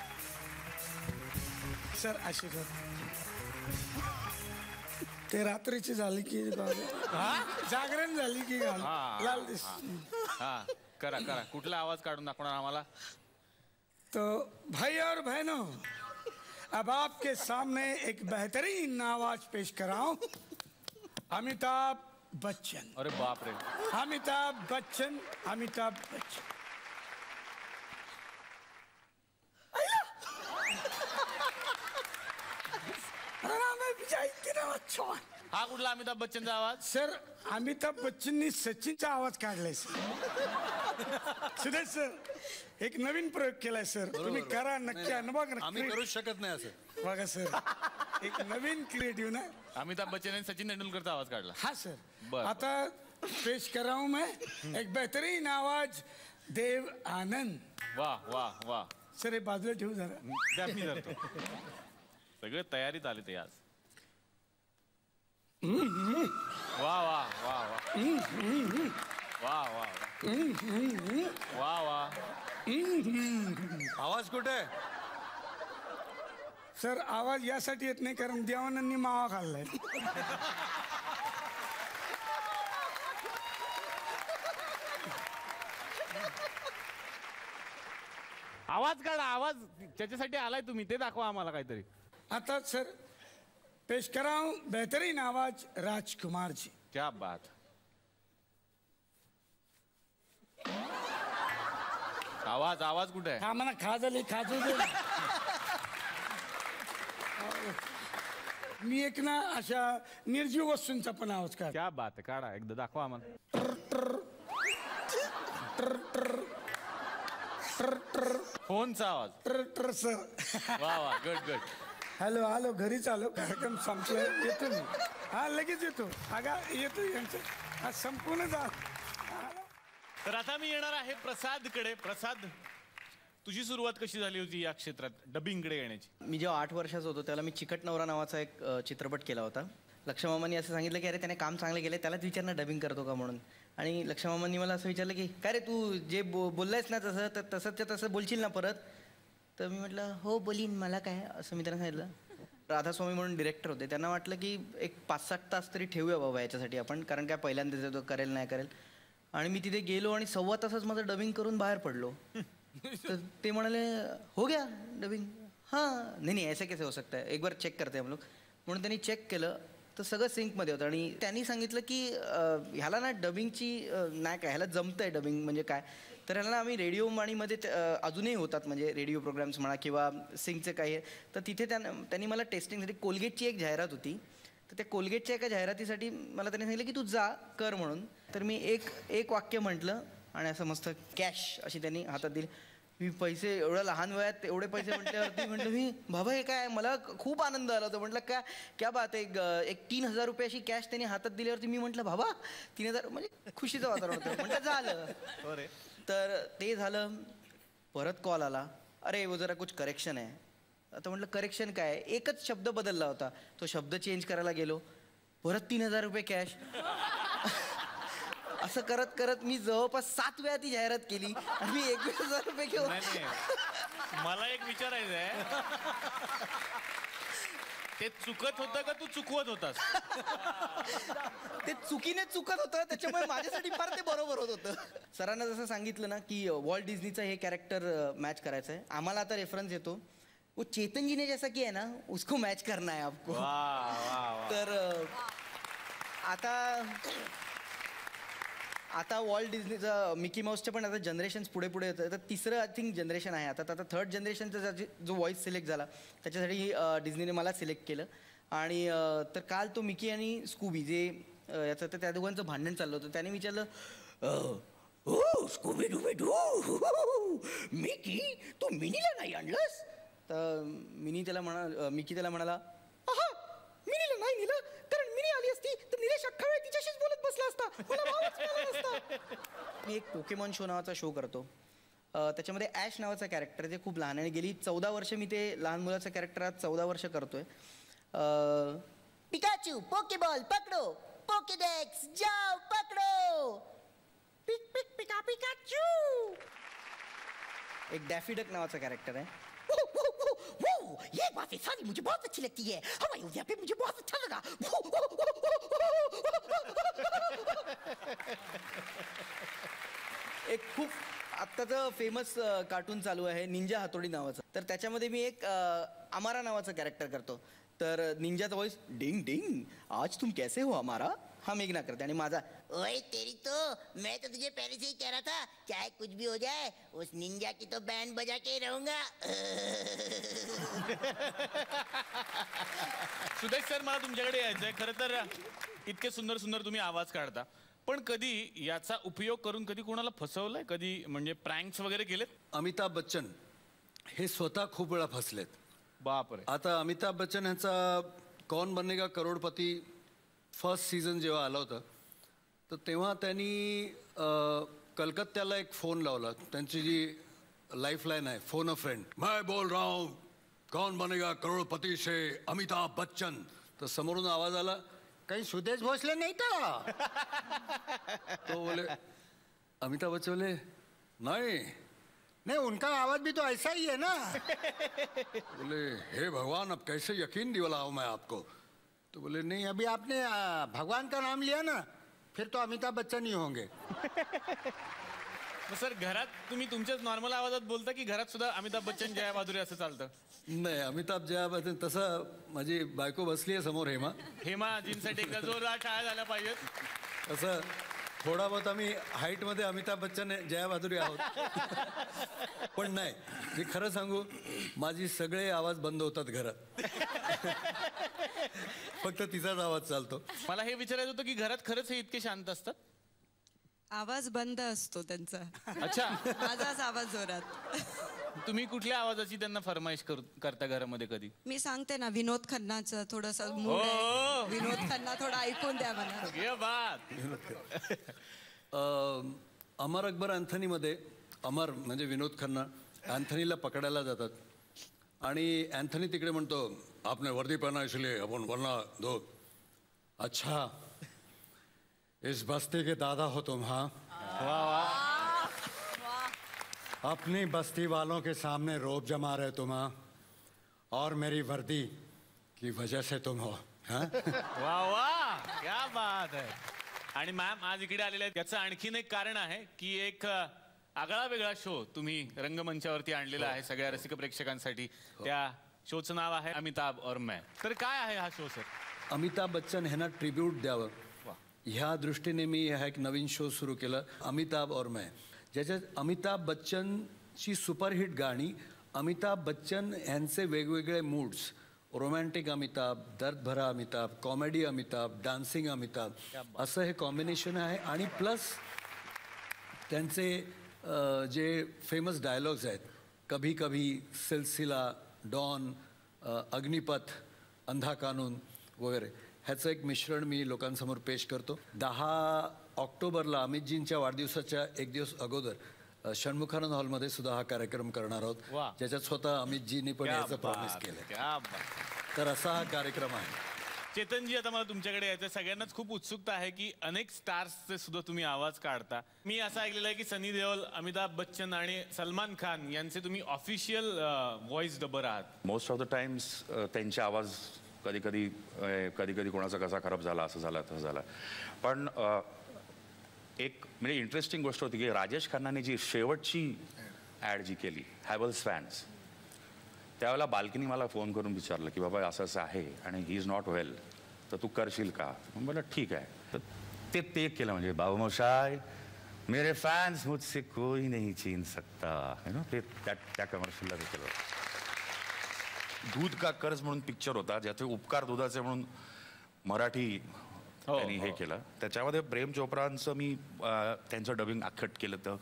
सर असे कर. ते रात्रीची झाली की जागरण झाली की लाल दिस. हा करा. कुठला आवाज काढून दाखवणार आम्हाला? तो भाई और बहनों, अब आपके सामने एक बेहतरीन आवाज पेश कराऊं. अमिताभ बच्चन. अरे बाप रे. अमिताभ बच्चन. हा कुठला अमिताभ बच्चनचा आवाज? सर अमिताभ बच्चननी सचिनचा आवाज काढलाय सर. सुदेश सर एक नवीन प्रयोग केलाय सर. तुम्ही करा नक्की अनुभव. आम्ही करूच शकत नाही असं. बघा सर एक नवीन क्रिएटिव्ह ना. अमिताभ बच्चन यांनी सचिन तेंडुलकरचा आवाज काढला. हाँ सर. बरं. आता पेश कर रहा हूं मैं एक बेहतरीन आवाज देव आनंद. वाह. सर हे बाजूला ठेवू जरा. त्या मी धरतो. सगळे तयारीत आले ते आज. वाह. आवाज कुठे? सर आवाज यासाठी येत नाही कारण देवानंदनी मावा खाल्लाय. आवाज काढा. आवाज त्याच्यासाठी आलाय तुम्ही, ते दाखवा आम्हाला काहीतरी. आता सर पेश कराऊं बेहतरीन आवाज राजकुमार जी. क्या बात. आवाज कुठे आहे? हा म्हणा खाजू दे. मी एक ना अशा निर्जीव वस्तूंचा पण आवाज काढ. क्या बात आहे. काढा एकदा दाखवा आम्हाला. फोनचा आवाज. सर वा गुड. हॅलो घरीच आलो. कार्यक्रम संपलाय. येतो मी. हा लगेच येतो. येतो यांचं हा संपूर्ण जा. तर आता मी येणार आहे प्रसादकडे. प्रसाद तुझी सुरुवात कशी झाली होती या क्षेत्रात डबिंगकडे येण्याची? मी जेव्हा 8 वर्षाचा होतो त्याला मी चिकट नवरा नावाचा एक चित्रपट केला होता. लक्षमामांनी असं सांगितलं की अरे त्याने काम चांगलं केलं, त्यालाच विचारणं डबिंग करतो का म्हणून. आणि लक्षमामांनी मला असं विचारलं की काय रे तू जे बोललायस ना तसं बोलशील ना परत. तर मी म्हटलं हो बोलीन, मला काय असं मी त्यांना सांगितलं. राधास्वामी म्हणून डिरेक्टर होते, त्यांना वाटलं की एक 5-7 तास तरी ठेवूया बाबा याच्यासाठी आपण, कारण काय पहिल्यांदा तो करेल नाही करेल. आणि मी तिथे गेलो आणि 1.25 तासच माझं डबिंग करून बाहेर पडलो. तर ते म्हणाले हो गया डबिंग. हां नाही ऐसे कैसे हो सकता है, एक बार चेक करते हम लोग. म्हणून त्यांनी चेक केलं तर सगळं सिंकमध्ये होतं. आणि त्यांनी सांगितलं की ह्याला ना डबिंगची नाही काय, ह्याला जमतं आहे डबिंग म्हणजे काय. तर ह्याला आम्ही रेडिओ मध्ये अजूनही होतात म्हणजे रेडिओ प्रोग्राम्स म्हणा किंवा सिंगचे काही. तर तिथे त्यांनी मला टेस्टिंगसाठी कोलगेटची एक जाहिरात होती. तर त्या कोलगेटच्या एका जाहिरातीसाठी मला त्यांनी सांगितलं की तू जा कर म्हणून. तर मी एक वाक्य म्हटलं आणि असं मस्त कॅश अशी त्यांनी हातात दिली. मी पैसे एवढ्या लहान वयात एवढे पैसे म्हटल्यावरती म्हटलं मी बाबा हे काय, मला खूप आनंद आला होता. म्हटलं क्या बात आहे. एक 3,000 रुपये अशी कॅश त्यांनी हातात दिल्यावरती मी म्हटलं बाबा 3,000 म्हणजे खुशीचं वातावरण होतं. म्हटलं झालं. तर ते झालं. परत कॉल आला, अरे वो जरा कुछ करेक्शन आहे. आता म्हटलं करेक्शन काय, एकच शब्द बदलला होता. तो शब्द चेंज करायला गेलो, परत 3,000 रुपये कॅश. असं करत करत मी जवळपास 7 वेळा ती जाहिरात केली आणि मी 21,000 रुपये घेऊन. मला एक विचारायचं आहे, ते चुकत होतं का तू चुकवत होतास? ते चुकीने चुकत होतं, त्याच्यामुळे माझ्यासाठी फार ते बरोबर होत होतं. सरांना जसं सांगितलं ना की वॉल्ट डिझनीचं हे कॅरेक्टर मॅच करायचं आहे, आम्हाला आता रेफरन्स येतो वो चेतन जी ने जैसा किया है ना उसको मैच करना है आपको. तर आता वॉल्ट डिझनीचं मिकी माऊसच्या पण आता जनरेशन्स पुढे येतं. तर तिसरं आय थिंक जनरेशन आहे आता 3rd जनरेशनचा जो व्हॉइस सिलेक्ट झाला त्याच्यासाठी डिझनीने मला सिलेक्ट केलं. आणि तर काल तो मिकी आणि स्कूबी जे याचं तर त्या दोघांचं भांडण चाललं होतं. त्याने विचारलं ओ स्कूबी डूबी डू मिकी तू मिनीला नाही आणलंस. तर मिकी त्याला म्हणाला मिनीला नाही नेलं, कारण मिनी आली असती तर निलेश अख्खा वेळ तिच्याशीच बोलत बसला असता, मला भावच मिळाला नसता. मी एक पोकेमॉन शो नावाचा शो करतो. त्याच्यामध्ये ॲश नावाचा कॅरेक्टर जे खूप लहान आहे. गेली 14 वर्ष मी ते लहान मुलाचं कॅरेक्टर आज 14 वर्ष करतोय. पिकाचू पोकेबॉल पकडो पोकेडेक्स जाओ पकड़ो पिक पिक पिका पिकाचू. एक डॅफिडक नावाचा कॅरेक्टर आहे. ये बातें सारी मुझे बहुत अच्छी लगती है. हवाई ऊर्जा पे मुझे बहुत अच्छा लगा. एक खूप आत्ताचं फेमस कार्टून चालू आहे निंजा हातोडी नावाचं. तर त्याच्यामध्ये मी एक अमारा नावाचं कॅरेक्टर करतो. तर निंजाचा व्हॉइस डिंग डिंग आज तुम कैसे हो अमारा हा मेघना करते आणि माझा ओए तेरी तो मैं तो तुझे पहले से ही कह रहा था चाहे कुछ भी हो जाए उस निंजा की तो बैंड बजा के ही रहूंगा. सुदेश सर मला तुमच्याकडे यायचंय. खरं तर इतके सुंदर सुंदर तुम्ही आवाज काढता, पण कधी याचा उपयोग करून कधी कोणाला फसवलंय? कधी म्हणजे प्रँक्स वगैरे केलेत? अमिताभ बच्चन हे स्वतः खूप वेळा फसलेत. बापरे. आता अमिताभ बच्चन ह्यांचा कौन बनेगा करोडपती फर्स्ट सीझन जेव्हा आला होता तर तेव्हा त्यांनी कलकत्त्याला एक फोन लावला. त्यांची जी लाईफलाईन आहे फोन अ फ्रेंड, मैं बोल रहा हूँ कौन बनेगा करोडपती से अमिताभ बच्चन. तर समोरून आवाज आला, कहीं सुदेश भोसले नहीं था? तो बोले अमिताभ बच्चन बोले नहीं नहीं, उनका आवाज भी तो ऐसा ही है ना. बोले हे भगवान अब कैसे यकीन दिलाऊं मैं आपको. तो बोले नहीं अभी आपने भगवान का नाम लिया ना, फिर तो अमिताभ बच्चन ही होंगे. सर घरात तुम्ही तुमच्याच नॉर्मल आवाजात बोलता की घरात सुद्धा अमिताभ बच्चन जया भादुरी असं चालतं? नाही, अमिताभ जया बच्चन तसं माझी बायको बसली आहे समोर हेमा जींसाठी एकदा जोरदार टाळ्या झाल्या पाहिजेत. तसं थोडा बहुत आम्ही हाईटमध्ये अमिताभ बच्चन जया भादुरी आहोत. पण नाही, मी खरं सांगू माझी सगळे आवाज बंद होतात घरात. फक्त तिचाच आवाज चालतो. मला हे विचारायचं होतं की घरात खरंच हे इतके शांत असतात? आवाज बंद असतो त्यांचा. अच्छा. माझाच आवाज जोरात. तुम्ही कुठल्या आवाजाची त्यांना फरमाईश करता घरामध्ये कधी? मी सांगते ना विनोद खन्नाचं थोडंसं मूड आहे. विनोद खन्ना थोडं ऐकून द्या मला. ये बात. अमर अकबर अँथनीमध्ये अमर म्हणजे विनोद खन्ना अँथनीला पकडायला जातात आणि अँथनी तिकडे म्हणतो आपने वर्दी पहना इसलिए अपन वरना दो. अच्छा इस बस्ती के दादा हो तुम. हाँ अपनी बस्ती वालों के सामने रोब जमा रहे तुम. हाँ और मेरी वर्दी की वजह से तुम हो. हाँ वाह वाह क्या बात आहे. आणि मॅम आज इकडे आलेले आहेत याचं आणखीन एक कारण आहे की एक आगळा वेगळा शो तुम्ही रंगमंचावरती आणलेला आहे सगळ्या रसिक प्रेक्षकांसाठी. त्या शोचं नाव आहे अमिताभ और मैं. तर काय आहे हा शो सर? अमिताभ बच्चन ह्यांना ट्रिब्यूट द्यावं ह्या दृष्टीने मी हा एक नवीन शो सुरू केला अमिताभ और मैं, ज्याच्यात अमिताभ बच्चनची सुपरहिट गाणी, अमिताभ बच्चन यांचे वेगवेगळे मूड्स, रोमॅन्टिक अमिताभ, दर्द भरा अमिताभ, कॉमेडी अमिताभ, डान्सिंग अमिताभ, असं हे कॉम्बिनेशन आहे. आणि प्लस त्यांचे जे फेमस डायलॉग्स आहेत, कभी कभी, सिलसिला, डॉन, अग्निपथ, अंधा कानून वगैरे, ह्याचं एक मिश्रण मी लोकांसमोर पेश करतो. 10 ऑक्टोबरला अमितजींच्या वाढदिवसाच्या एक दिवस अगोदर षण्मुखानंद हॉलमध्ये सुद्धा हा कार्यक्रम करणार आहोत, ज्याच्यात स्वतः अमितजींनी पण याचं प्रॉमिस केलं. तर असा हा कार्यक्रम आहे. चेतनजी आता मला तुमच्याकडे यायचं. सगळ्यांनाच खूप उत्सुकता आहे की अनेक स्टार्सचे सुद्धा तुम्ही आवाज काढता. मी असं ऐकलेलं आहे की सनी देओल, अमिताभ बच्चन आणि सलमान खान यांचे तुम्ही ऑफिशियल व्हॉइस डबर आहात. मोस्ट ऑफ द टाइम्स त्यांचे आवाज कधी कधी कोणाचा कसा खराब झाला, असं झाला तसं झाला. पण एक म्हणजे इंटरेस्टिंग गोष्ट होती की राजेश खन्नाने जी शेवटची ॲड जी केली हॅवल्स फॅन्स, त्यावेळेला बाल्कीनी मला फोन करून विचारलं की बाबा असं असं आहे आणि ही इज नॉट वेल, तर तू करशील का? मग बोला ठीक आहे. तर ते केलं. म्हणजे बाबू मोशाय मेरे फॅन्स मुझसे कोई नहीं छीन सकता, है ना, ते त्या कमर्शियलला ते केलं. दूध का कर्ज म्हणून पिक्चर होता, ज्याचे उपकार दुधाचे म्हणून मराठी त्यांनी हे केलं. त्याच्यामध्ये प्रेम चोप्रांचं मी त्यांचं डबिंग आखट केलं होतं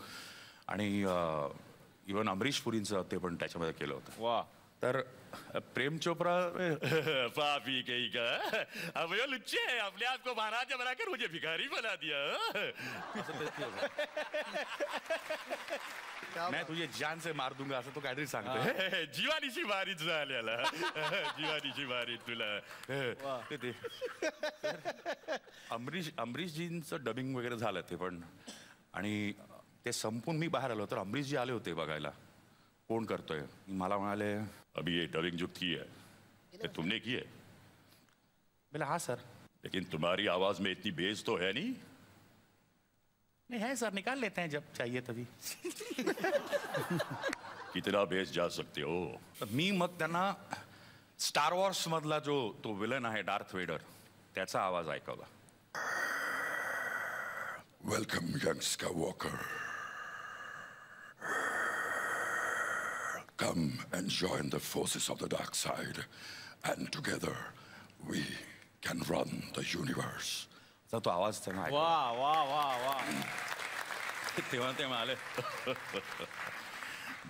आणि इव्हन अमरीश पुरींचं ते पण त्याच्यामध्ये केलं होतं. वा. तर प्रेम चोपड़ा पापी कहीं का अब ये लुच्चे अपने आप को महाराजा बनाकर मुझे भिखारी बना दिया मैं तुझे जान से मार दूंगा असं तो काहीतरी सांगतोय जीवानीची वारीत झाल्याला जीवानीची वारीत तुला ते अमरीशजींचं डबिंग वगैरे झालं ते पण आणि ते संपून मी बाहेर आलो तर अमरीशजी आले होते बघायला कौन करतोय मला म्हणाले अभी ये डबिंग जो की है ये तुमने की है बोला हाँ सर लेकिन तुम्हारी आवाज में इतनी बेस तो है नहीं है सर निकाल लेते हैं जब चाहिए तभी कितना बेस जा सकते हो मी मग त्यांना स्टार वॉर्स मधला जो तो विलन आहे डार्थ वेडर त्याचा आवाज ऐकवला welcome young Skywalker Come and join the forces of the dark side, and together we can run the universe. तो आवाज त्यांना ऐकला. वाह वाह वाह वाह. तेव्हा ते म्हणाले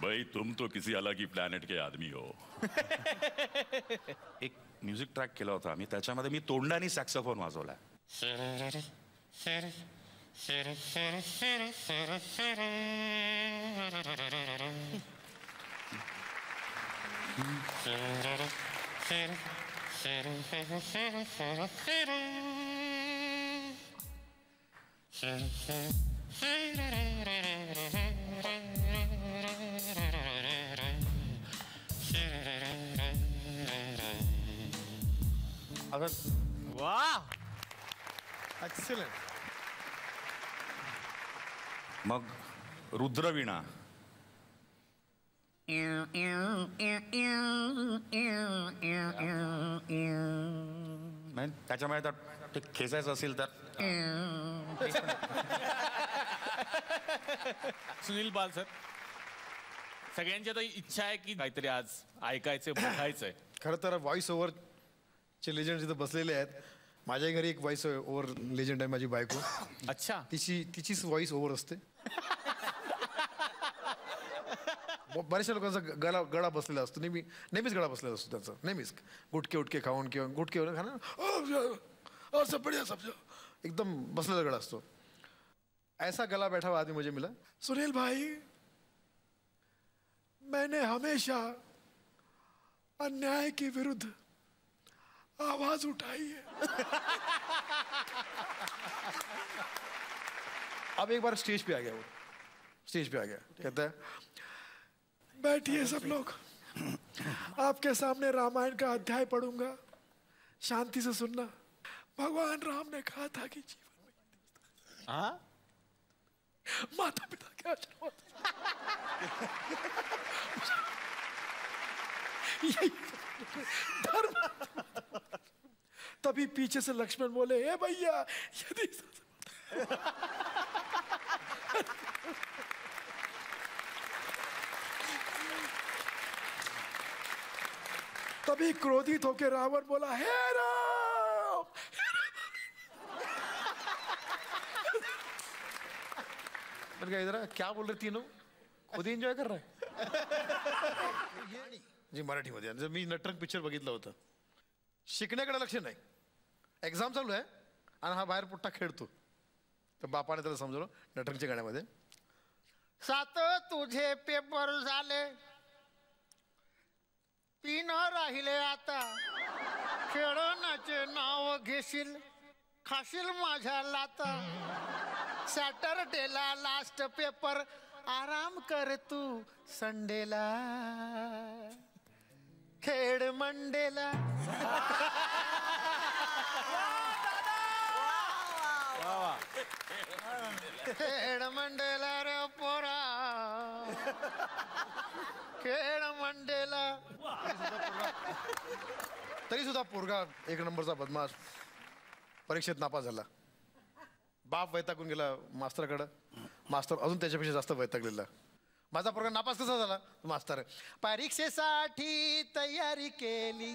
भाई तुम तो किसी अलग ही प्लॅनेट के आदमी हो. एक म्युझिक ट्रॅक केला होता मी त्याच्यामध्ये मी तोंडाने सॅक्सोफोन वाजवला. वाह एक्सलेंट. मग रुद्रवीणा त्याच्यामुळे तर ते खेचायचं असेल तर सुनील बाल सर सगळ्यांची आता इच्छा आहे की काहीतरी आज ऐकायचंय बघायचंय. खरं तर व्हॉइस ओव्हरचे लेजंड इथं बसलेले आहेत. माझ्या घरी एक व्हॉइस ओव्हर लेजंड आहे माझी बायको. अच्छा तिचीच व्हॉइस ओव्हर असते. बऱ्याचशा लोकांचा गळा बसलेला असतो नेहमीच गळा बसलेला असतो त्याचा नेहमीच गुटके उटके खाऊन किंवा गुटके वगैरे खाना सब बढ़िया सब एकदम बसलेला गळा असतो. ऐसा गला बैठा हुआ आदमी मुझे मिला. सुनील भाई मैंने हमेशा अन्याय के विरुद्ध आवाज उठाई है. अब एक बार स्टेज पे आ गया वो स्टेज पे आ गया कहता है बैठिए सब लोग आपके सामने रामायण का अध्याय पढ़ूंगा शांति से सुनना. भगवान राम ने कहा था कि जीवन में माता पिता के आशीर्वाद धर्म. तभी पीछे से लक्ष्मण बोले हे भैया यदि तभी क्रोधित होकर रावण बोला हे राम. इधर क्या बोल रहे तीनों खुद एन्जॉय कर रहा जी मराठीमध्ये. जर मी नटरंग पिक्चर बघितलं होतं शिकण्याकडे लक्ष नाही एक्झाम चालू आहे आणि हा बाहेर पुट्टा खेळतो तर बापाने त्याला समजवलं नटरंगच्या गाण्यामध्ये 7 तुझे पेपर झाले 3 राहिले आता खेळण्याचे नाव घेशील खाशील माझ्या लाता. सॅटरडेला लास्ट पेपर आराम कर तू संडेला खेळ मंडेला. खेळ मंडेला रे पोरा खेळ मंडेला. तरी सुद्धा पोरगा एक नंबरचा बदमाश परीक्षेत नापास झाला. बाप वैतागून गेला मास्तरकडं. मास्तर अजून त्याच्यापेक्षा जास्त वैतागलेला. माझा पोरगा नापास कसा झाला मास्तर परीक्षेसाठी तयारी केली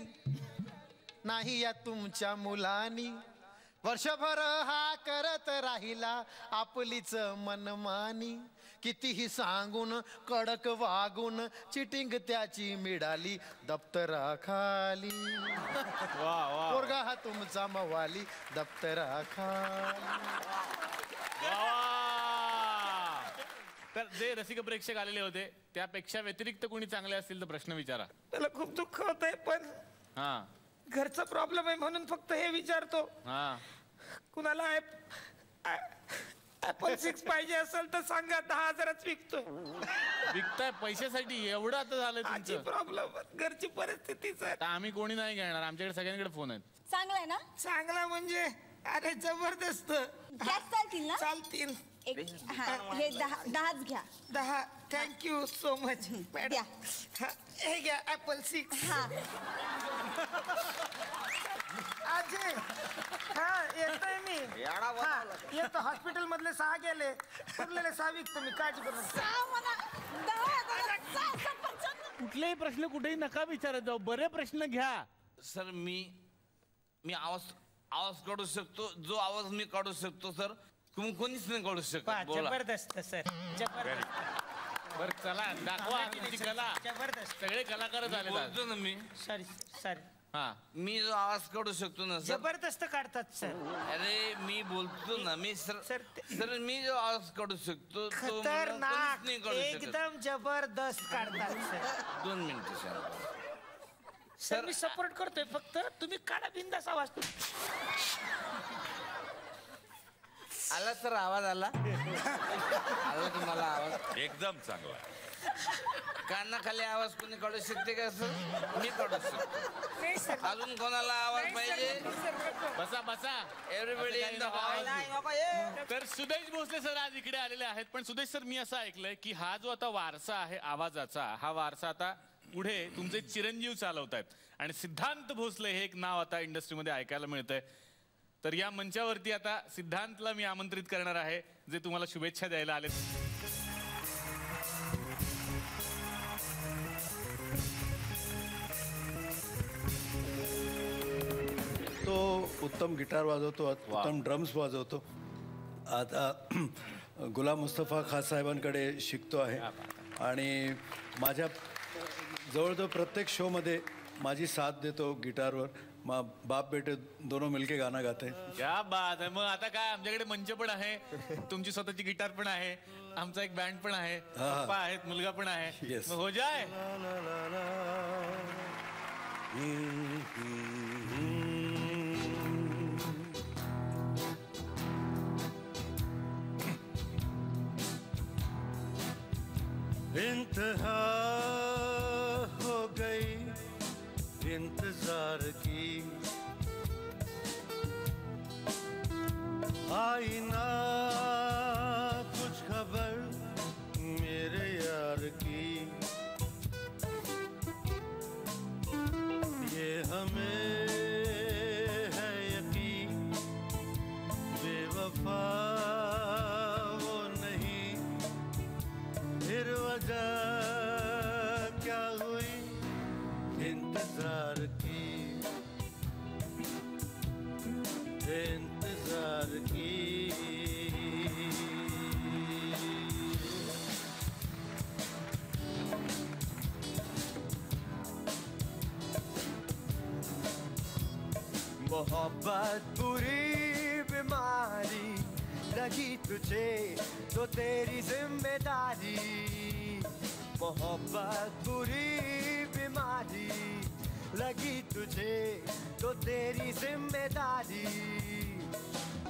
नाही या तुमच्या मुलांनी वर्षभर हा करत राहिला आपलीच मनमानी, कितीही सांगून कडक वागून चिटिंग त्याची मिळाली दप्तराखाली. पोरगा हा तुमचा मवाली दप्तराखाली. तर जे रसिक प्रेक्षक आलेले होते त्यापेक्षा व्यतिरिक्त कोणी चांगले असतील तर प्रश्न विचारा. त्याला खूप दुःख होत आहे पण हा घरचा प्रॉब्लेम आहे म्हणून फक्त हे विचारतो. हा कुणाला ऍपल 6 पाहिजे असेल तर सांगा, 10,000च विकतोय. विकताय पैशासाठी? एवढं आता झालंय तुमचं प्रॉब्लेम, घरची परिस्थिती सर. आम्ही कोणी नाही घेणार, आमच्याकडे सगळ्यांकडे फोन आहेत. चांगला आहे ना? चांगला म्हणजे अरे जबरदस्त. गॅस चालतील ना? चालतील. हे 10च घ्या. 10. Thank you so much madam. हे घ्या ऍपल 6. अजय हा येतोय मी. येतो. हॉस्पिटल मधले 6 गेले, उरलेले 6 विकतो मी, काळजी करू कुठलेही प्रश्न कुठेही नका विचारत जाऊ, बरे प्रश्न घ्या. सर मी आवाज काढू शकतो, जो आवाज मी काढू शकतो सर कोणीच नाही काढू शकत. जबरदस्त सर, जबरदस्त. बर चला दाखवा तुमची कला. जबरदस्त. सगळे कलाकारच आले. बोलतो ना मी. Sorry sorry. हा मी जो आवाज काढू शकतो ना सर. जबरदस्त काढतात सर. अरे मी बोलतो ना मी सर मी जो आवाज काढू शकतो तो खतरनाक, नाही काढू शकत. एकदम जबरदस्त काढतात सर. 2 मिनिटं सर. सर मी सपोर्ट करतोय, फक्त तुम्ही काढा बिंदास आवाज. आला सर आवाज आला. आला तुम्हाला आवाज एकदम चांगला. कानाखाली आवाज कोणी काढू शकते का सर? मी काढू शकतो. अजून कोणाला आवाज पाहिजे? बसा बसा. Everybody in the hall. तर सुदेश भोसले सर आज इकडे आलेले आहेत. पण सुदेश सर मी असं ऐकलंय की हा जो आता वारसा आहे आवाजाचा, हा वारसा आता पुढे तुमचे चिरंजीव चालवतायत आणि सिद्धांत भोसले हे एक नाव आता इंडस्ट्रीमध्ये ऐकायला मिळतंय. तर या मंचावरती आता सिद्धांतला मी आमंत्रित करणार आहे, जे तुम्हाला शुभेच्छा द्यायला आले. तो उत्तम गिटार वाजवतो, उत्तम ड्रम्स वाजवतो. आता गुलाम मुस्तफा खास साहेबांकडे शिकतो आहे आणि माझ्या जवळजवळ प्रत्येक शोमध्ये माझी साथ देतो गिटारवर. बाप बेटे दोनों मिलके गाना गाते. क्या बात आहे. मग आता काय आमच्याकडे मंच पण आहे, तुमची स्वतःची गिटार पण आहे, आमचा एक बँड पण आहे, पप्पा आहेत, मुलगा पण आहे. Yes. मग हो जाय. इंतहा हो गई इंतजार की, आई ना कुछ खबर मेरे यार की. ये हमें है यकीन बेवफा वो नहीं, फिर वजह क्या हुई इंतजार की, इंतजार की. मोहब्बत बुरी बीमारी लगी तुझे तो तेरी जिम्मेदारी. मोहब्बत बुरी बीमारी लगी तुझे तो तेरी जिम्मेदारी.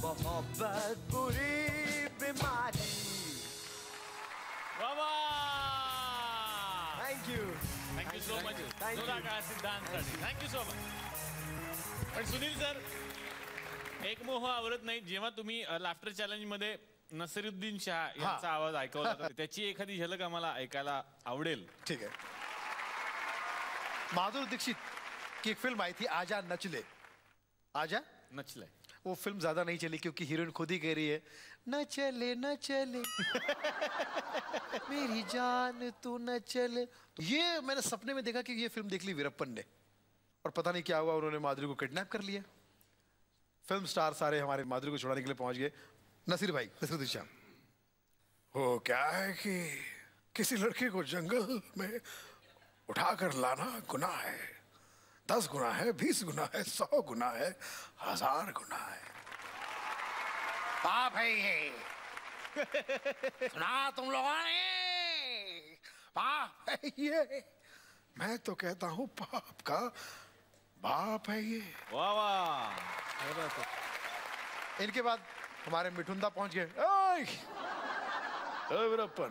मोहब्बत बुरी बीमारी. Thank you so much. सिद्धांतसाठी थँक्यू सो मच. पण सुनील सर, एक मोह आवरत नाही. जेव्हा तुम्ही लाफ्टर चॅलेंज मध्ये नसिरुद्दीन शाह यांचा आवाज ऐकवला होता, त्याची एखादी झलक आम्हाला ऐकायला आवडेल. ठीक है. माधुरी दीक्षित की एक फिल्म आई थी आजा नचले. आजा नचले. वो फिल्म ज्यादा नहीं चली क्योंकि हीरोइन खुद ही कह रही है न चले न चले मेरी जान तू न चले. ये मैंने सपने में देखा कि ये फिल्म देख ली वीरप्पन ने और पता नहीं क्या हुआ, उन्होंने माधुरी को किडनैप कर लिया. फिल्म स्टार सारे हमारे माधुरी को छुड़ाने के लिए पहुंच गए। नसीर भाई, नसीरुद्दीन शाह। वो क्या है कि किसी लड़के को जंगल में उठाकर लाना गुनाह है, 10 गुना है, 20 गुना है, 100 गुना है, 1000 गुना है। पाप है ये। सुना तुम लोगों ने, पाप है ये। मैं तो कहता हूँ पाप का बाप है ये। वाह वाह। इनके बाद हमारे मिठुंदा पहुंच गए। वीरप्पन,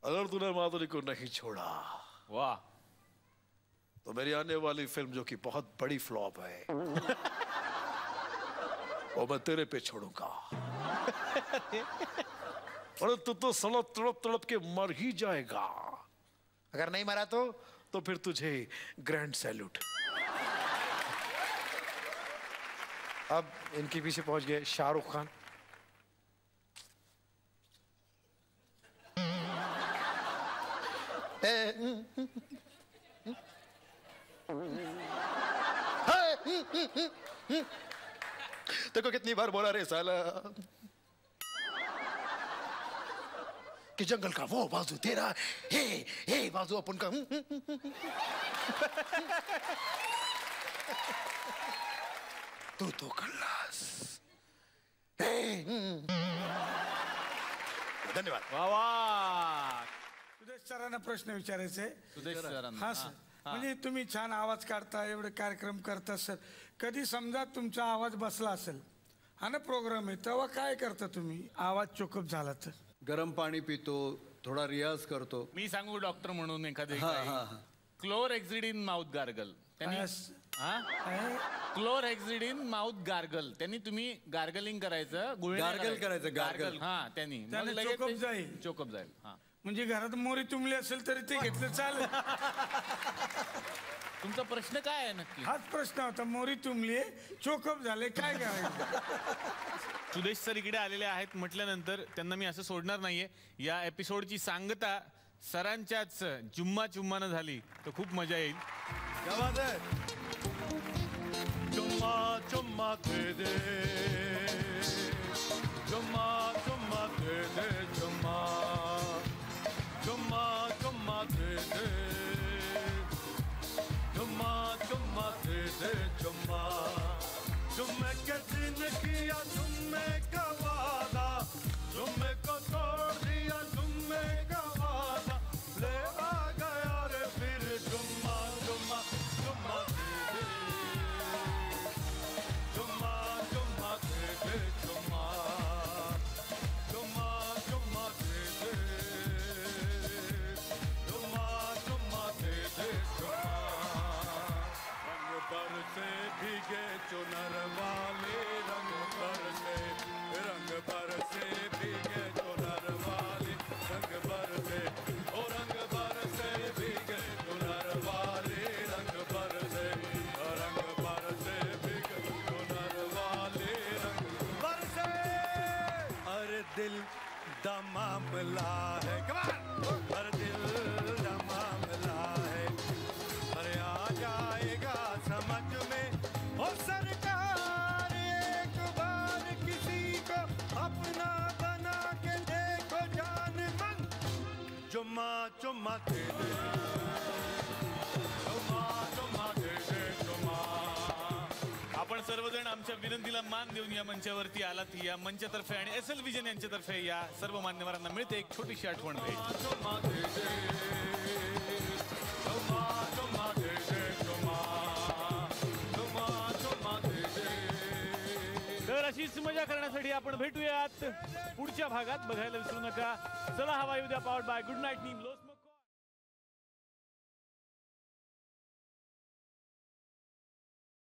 अगर तूने माधुरी को नहीं छोड़ा, वाह, तो मेरी आने वाली फिल्म जो कि बहुत बड़ी फ्लॉप है वो मैं तेरे पे छोड़ूंगा। और तू तो सड़प तड़प तड़प के मर ही जाएगा। अगर नहीं मरा तो फिर तुझे ग्रैंड सैल्यूट। अब इनके पीछे पहुंच गए शाहरुख खान। देखो कितनी बार बोला रे साला कि जंगल का वो बाजू तेरा, हे बाजू अपन का। तू तो खल्लास। धन्यवाद। वाह वाह। सुदेश सरांना प्रश्न विचारायचे. सुदेश सरांना. हा सर. म्हणजे तुम्ही छान आवाज काढता, एवढे कार्यक्रम करता सर. कधी समजा तुमचा आवाज बसला असेल, हा ना प्रोग्राम आहे, तेव्हा काय करता तुम्ही? आवाज चोकअप झाला तर गरम पाणी पितो, थोडा रियाज करतो. मी सांगू डॉक्टर म्हणून एखादे हा. क्लोरहेक्सिडिन माउथ गार्गल त्यांनी क्लोरहेक्सिडिन माउथ गार्गल त्यांनी तुम्ही गार्गलिंग करायचं, गार्गल करायचं, गार्गल. हा त्यांनी चोकअप जाईल. चोकअप जाईल. हा म्हणजे घरात मोरी तुंबली असेल तरी ते घेतलं चालेल. तुमचा प्रश्न काय आहे नक्की? हाच प्रश्न होता. मोरी तुंबली, चोकअप झाले, काय करायचं? सुदेश सर इकडे आलेले आहेत म्हटल्यानंतर त्यांना मी असं सोडणार नाहीये. या एपिसोडची सांगता सरांच्याच जुम्मा चुम्मानं झाली तर खूप मजा येईल. चुम्मा चुम्मा दे दे, चुम्मा चुम्मा दे दे, चुम्मा चुम्मा चुम्मा दे दे, चुम्मा चुम्मा दे दे, चुम्मा चुम्मे के दिन किया चुम्मे का वादा, चुम्मे को तोड़ दिया चुम्मे का वादा, ले आ गया रे फिर चुम्मा चुम्मा चुम्मा दे दे, चुम्मा चुम्मा दे दे, चुम्मा चुम्मा चुम्मा दे दे, चुम्मा चुम्मा दे दे, चुम्मा रंग बरसे भीगे चुनर वाले, रंग बरसे भीगे चुनर वाले, रंग बरसे ओ रंग बरसे भीगे चुनर वाले, रंग बरसे भीगे चुनर वाले, रंग बरसे। अरे दिल दा मामला है, अरे दिल दा मामला है, अरे आ जाएगा समझ में ओ सरकार, एक बार किसी को अपना बना के देखो जान मन, चुम्मा चुम्मा दे दे, चुम्मा चुम्मा दे दे, चुम्मा। आपण सर्वजण आमच्या विनंतीला मान देऊन या मंचावरती आलात. या मंचातर्फे आणि SL विजन यांच्यातर्फे या सर्व मान्यवरांना मिळते एक छोटीशी आठवण भेट. चुम्मा दे दे, चुम्मा चुम्मा दे दे, चुम्मा चुम्मा चुम्मा दे दे. तर अशीच मजा करण्यासाठी आपण भेटूयात पुढच्या भागात. बघायला विसरू नका. चला हवा येऊ द्या, powered by good night Neem.